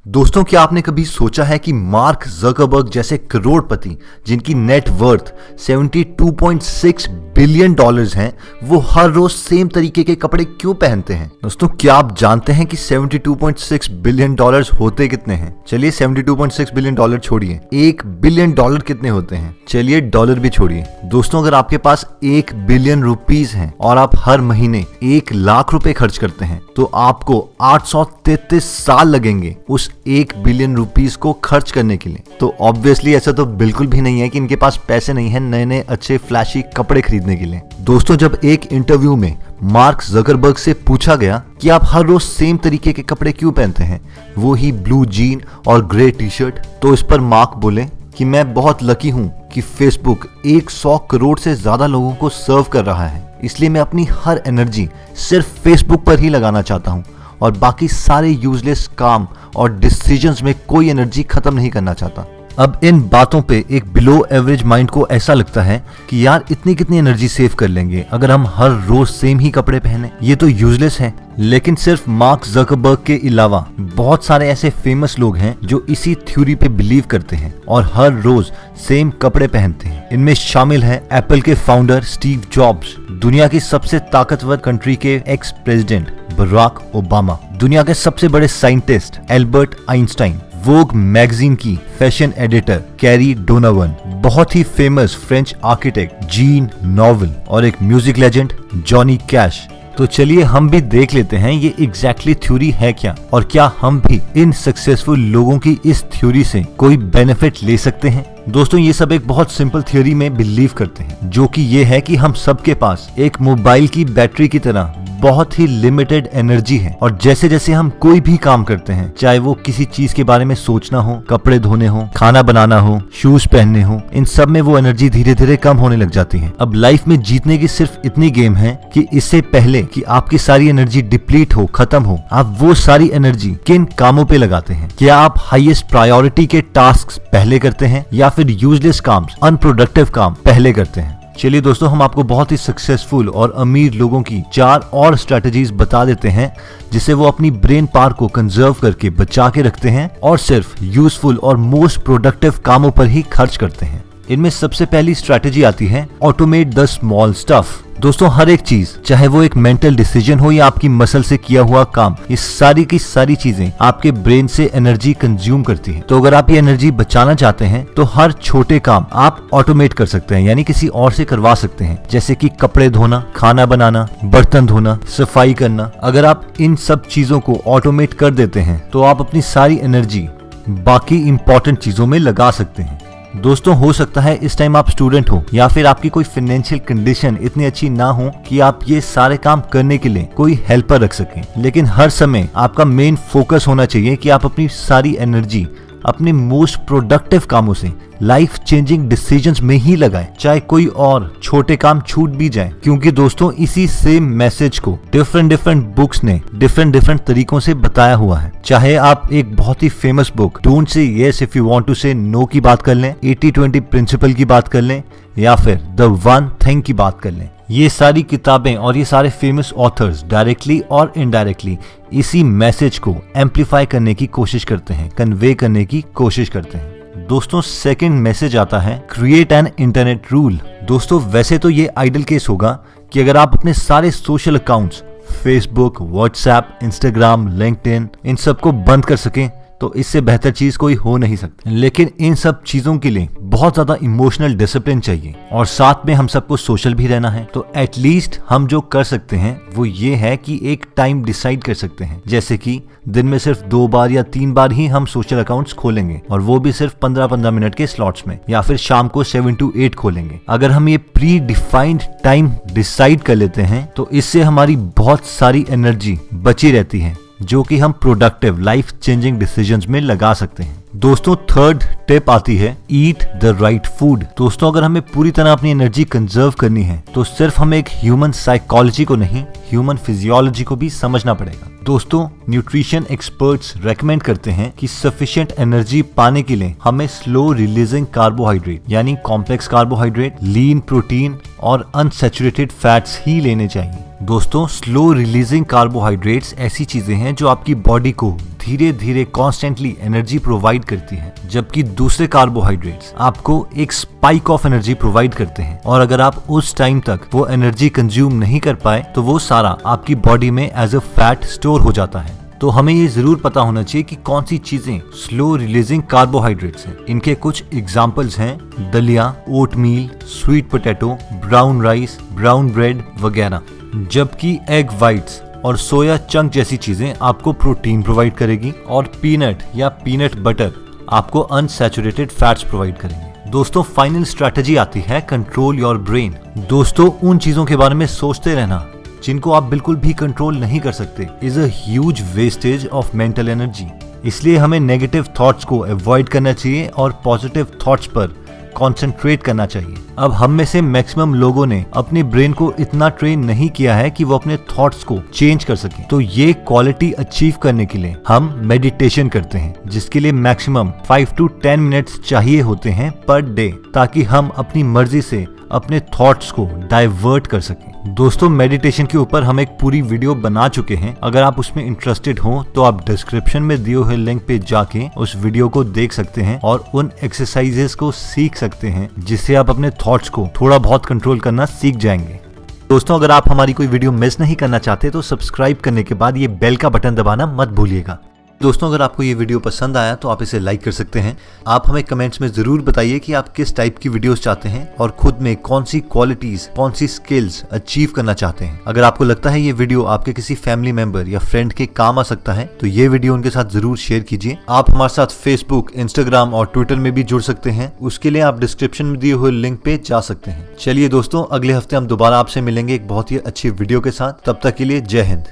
दोस्तों, क्या आपने कभी सोचा है कि मार्क ज़करबर्ग जैसे करोड़पति जिनकी नेट वर्थ 72.6 बिलियन डॉलर्स हैं, वो हर रोज सेम तरीके के कपड़े क्यों पहनते हैं? दोस्तों, क्या आप जानते हैं कि 72.6 बिलियन डॉलर्स होते कितने हैं? चलिए 72.6 बिलियन डॉलर छोड़िए, 1 बिलियन डॉलर कितने होते हैं? चलिए डॉलर भी छोड़िए। दोस्तों, अगर आपके पास 1 बिलियन रुपीस हैं और आप हर महीने 1 लाख रुपए खर्च करते हैं, तो आपको 833 साल लगेंगे उस 1 बिलियन रुपीस को खर्च करने के लिए। तो ऑब्वियसली ऐसा तो बिल्कुल भी नहीं है कि इनके पास पैसे नहीं है नए नए अच्छे फ्लैशी कपड़े खरीदने के लिए। दोस्तों, जब एक इंटरव्यू में मार्क ज़करबर्ग से पूछा गया कि आप हर रोज सेम तरीके के कपड़े क्यों पहनते हैं, वो ही ब्लू जीन और ग्रे टी शर्ट, तो इस पर मार्क बोले कि मैं बहुत लकी हूं कि फेसबुक 100 करोड़ से ज्यादा लोगों को सर्व कर रहा है, इसलिए मैं अपनी हर एनर्जी सिर्फ फेसबुक पर ही लगाना चाहता हूं और बाकी सारे यूजलेस काम और डिसीजंस में कोई एनर्जी खत्म नहीं करना चाहता। अब इन बातों पे एक बिलो एवरेज माइंड को ऐसा लगता है कि यार इतनी कितनी एनर्जी सेव कर लेंगे अगर हम हर रोज सेम ही कपड़े पहने, ये तो यूजलेस है। लेकिन सिर्फ मार्क ज़करबर्ग के अलावा बहुत सारे ऐसे फेमस लोग हैं जो इसी थ्योरी पे बिलीव करते हैं और हर रोज सेम कपड़े पहनते हैं। इनमें शामिल है एप्पल के फाउंडर स्टीव जॉब्स, दुनिया की सबसे ताकतवर कंट्री के एक्स प्रेसिडेंट बराक ओबामा, दुनिया के सबसे बड़े scientist Albert Einstein, Vogue magazine की फैशन एडिटर कैरी डोनावन, बहुत ही famous French architect Jean Nouvel और एक म्यूजिक लेजेंड जॉनी कैश। तो चलिए हम भी देख लेते हैं ये एग्जैक्टली थ्योरी है क्या, और क्या हम भी इन सक्सेसफुल लोगों की इस थ्योरी से कोई बेनिफिट ले सकते हैं। दोस्तों, ये सब एक बहुत सिंपल थ्योरी में बिलीव करते हैं, जो कि ये है कि हम सबके पास एक मोबाइल की बैटरी की तरह बहुत ही लिमिटेड एनर्जी है, और जैसे जैसे हम कोई भी काम करते हैं, चाहे वो किसी चीज के बारे में सोचना हो, कपड़े धोने हो, खाना बनाना हो, शूज पहनने हो, इन सब में वो एनर्जी धीरे धीरे कम होने लग जाती है। अब लाइफ में जीतने की सिर्फ इतनी गेम है कि इससे पहले कि आपकी सारी एनर्जी डिप्लीट हो, खत्म हो, आप वो सारी एनर्जी किन कामों पे लगाते हैं? क्या आप हाईएस्ट प्रायोरिटी के टास्क पहले करते हैं या फिर यूजलेस काम, अनप्रोडक्टिव काम पहले करते हैं? चलिए दोस्तों, हम आपको बहुत ही सक्सेसफुल और अमीर लोगों की 4 और स्ट्रेटजीज बता देते हैं जिससे वो अपनी ब्रेन पावर को कंजर्व करके बचा के रखते हैं और सिर्फ यूजफुल और मोस्ट प्रोडक्टिव कामों पर ही खर्च करते हैं। इनमें सबसे पहली स्ट्रेटजी आती है ऑटोमेट द स्मॉल स्टफ। दोस्तों, हर एक चीज, चाहे वो एक मेंटल डिसीजन हो या आपकी मसल से किया हुआ काम, ये सारी की सारी चीजें आपके ब्रेन से एनर्जी कंज्यूम करती है। तो अगर आप ये एनर्जी बचाना चाहते हैं तो हर छोटे काम आप ऑटोमेट कर सकते हैं, यानी किसी और से करवा सकते हैं, जैसे कि कपड़े धोना, खाना बनाना, बर्तन धोना, सफाई करना। अगर आप इन सब चीजों को ऑटोमेट कर देते हैं तो आप अपनी सारी एनर्जी बाकी इंपॉर्टेंट चीजों में लगा सकते हैं। दोस्तों, हो सकता है इस टाइम आप स्टूडेंट हो या फिर आपकी कोई फाइनेंशियल कंडीशन इतनी अच्छी ना हो कि आप ये सारे काम करने के लिए कोई हेल्पर रख सकें, लेकिन हर समय आपका मेन फोकस होना चाहिए कि आप अपनी सारी एनर्जी अपने मोस्ट प्रोडक्टिव कामों से लाइफ चेंजिंग डिसीजंस में ही लगाएं, चाहे कोई और छोटे काम छूट भी जाए। क्योंकि दोस्तों, इसी सेम मैसेज को डिफरेंट बुक्स ने डिफरेंट तरीकों से बताया हुआ है। चाहे आप एक बहुत ही famous book don't say yes if you want to say no की बात कर लें, 80-20 प्रिंसिपल की बात कर लें, या फिर द वन थिंग की बात कर लें, ये सारी किताबें और ये सारे फेमस ऑथर्स डायरेक्टली और इनडायरेक्टली इसी मैसेज को एम्पलीफाई करने की कोशिश करते हैं, कन्वे करने की कोशिश करते हैं। दोस्तों, सेकंड मैसेज आता है क्रिएट एन इंटरनेट रूल। दोस्तों, वैसे तो ये आइडल केस होगा कि अगर आप अपने सारे social accounts Facebook, WhatsApp, Instagram, LinkedIn, इन सबको बंद कर सकें, तो इससे बेहतर चीज कोई हो नहीं सकती। लेकिन इन सब चीजों के लिए बहुत ज्यादा इमोशनल डिसिप्लिन चाहिए और साथ में हम सबको सोशल भी रहना है। तो एटलीस्ट हम जो कर सकते हैं वो ये है कि एक टाइम डिसाइड कर सकते हैं, जैसे कि दिन में सिर्फ 2 बार या 3 बार ही हम सोशल अकाउंट्स खोलेंगे, और वो भी सिर्फ 15-15 मिनट के स्लॉट्स में, या फिर शाम को 7 to 8 खोलेंगे। अगर हम ये प्री डिफाइंड टाइम डिसाइड कर लेते हैं तो इससे हमारी बहुत सारी एनर्जी बची रहती है, जो कि हम प्रोडक्टिव लाइफ चेंजिंग डिसीजंस में लगा सकते हैं। दोस्तों, थर्ड टिप आती है ईट द राइट फूड। दोस्तों, अगर हमें पूरी तरह अपनी एनर्जी कंजर्व करनी है तो सिर्फ हमें एक ह्यूमन साइकोलॉजी को नहीं, ह्यूमन फिजियोलॉजी को भी समझना पड़ेगा। दोस्तों, न्यूट्रिशन एक्सपर्ट्स रेकमेंड करते हैं कि सफिशिएंट एनर्जी पाने के लिए हमें स्लो रिलीजिंग कार्बोहाइड्रेट यानी कॉम्प्लेक्स कार्बोहाइड्रेट, लीन प्रोटीन और अनसैचुरेटेड फैट्स ही लेने चाहिए। दोस्तों, स्लो रिलीजिंग कार्बोहाइड्रेट्स ऐसी चीजें हैं जो आपकी बॉडी को धीरे धीरे कॉन्स्टेंटली एनर्जी प्रोवाइड करती हैं, जबकि दूसरे कार्बोहाइड्रेट्स आपको एक स्पाइक ऑफ एनर्जी प्रोवाइड करते हैं, और अगर आप उस टाइम तक वो एनर्जी कंज्यूम नहीं कर पाए तो वो सारा आपकी बॉडी में एज अ फैट स्टोर हो जाता है। तो हमें ये जरूर पता होना चाहिए कि कौन सी चीजें स्लो रिलीजिंग कार्बोहाइड्रेट्स हैं। इनके कुछ एग्जांपल्स हैं दलिया, oatmeal, sweet potato, brown rice, brown bread वगैरह, जबकि एग वाइट्स और सोया चंक जैसी चीजें आपको प्रोटीन प्रोवाइड करेगी, और पीनट या पीनट बटर आपको अनसैचुरेटेड फैट्स प्रोवाइड करेंगे। दोस्तों, फाइनल स्ट्रैटेजी आती है कंट्रोल योर ब्रेन। दोस्तों, उन चीजों के बारे में सोचते रहना जिनको आप बिल्कुल भी कंट्रोल नहीं कर सकते is a huge wastage of mental energy. इसलिए हमें नेगेटिव थॉट्स को अवॉइड करना चाहिए और पॉजिटिव थॉट्स पर कंसंट्रेट करना चाहिए। अब हम में से मैक्सिमम लोगों ने अपने ब्रेन को इतना ट्रेन नहीं किया है कि वो अपने थॉट्स को चेंज कर सके। तो ये क्वालिटी अचीव करने के लिए हम मेडिटेशन करते हैं, जिसके लिए मैक्सिमम 5 to 10 मिनट्स चाहिए होते हैं पर डे, ताकि हम अपनी मर्जी से अपने थॉट्स को डाइवर्ट कर सकें। दोस्तों, मेडिटेशन के ऊपर हम एक पूरी वीडियो बना चुके हैं। अगर आप उसमें इंटरेस्टेड हो तो आप डिस्क्रिप्शन में दिए हुए लिंक पे जाके उस वीडियो को देख सकते हैं और उन एक्सरसाइजेस को सीख सकते हैं, जिससे आप अपने थॉट्स को थोड़ा बहुत कंट्रोल करना सीख जाएंगे। दोस्तों, अगर आप हमारी कोई वीडियो मिस नहीं करना चाहते तो सब्सक्राइब करने के बाद ये बेल का बटन दबाना मत भूलिएगा। दोस्तों, अगर आपको ये वीडियो पसंद आया तो आप इसे लाइक कर सकते हैं। आप हमें कमेंट्स में जरूर बताइए कि आप किस टाइप की वीडियोस चाहते हैं और खुद में कौन सी क्वालिटीज, कौन सी स्किल्स अचीव करना चाहते हैं। अगर आपको लगता है ये वीडियो आपके किसी फैमिली मेंबर या फ्रेंड के काम आ सकता है तो ये वीडियो उनके साथ जरूर शेयर कीजिए। आप हमारे साथ फेसबुक, इंस्टाग्राम और ट्विटर में भी जुड़ सकते हैं। उसके लिए आप डिस्क्रिप्शन में दिए हुए लिंक पे जा सकते हैं। चलिए दोस्तों, अगले हफ्ते हम दोबारा आपसे मिलेंगे एक बहुत ही अच्छी वीडियो के साथ। तब तक के लिए जय हिंद।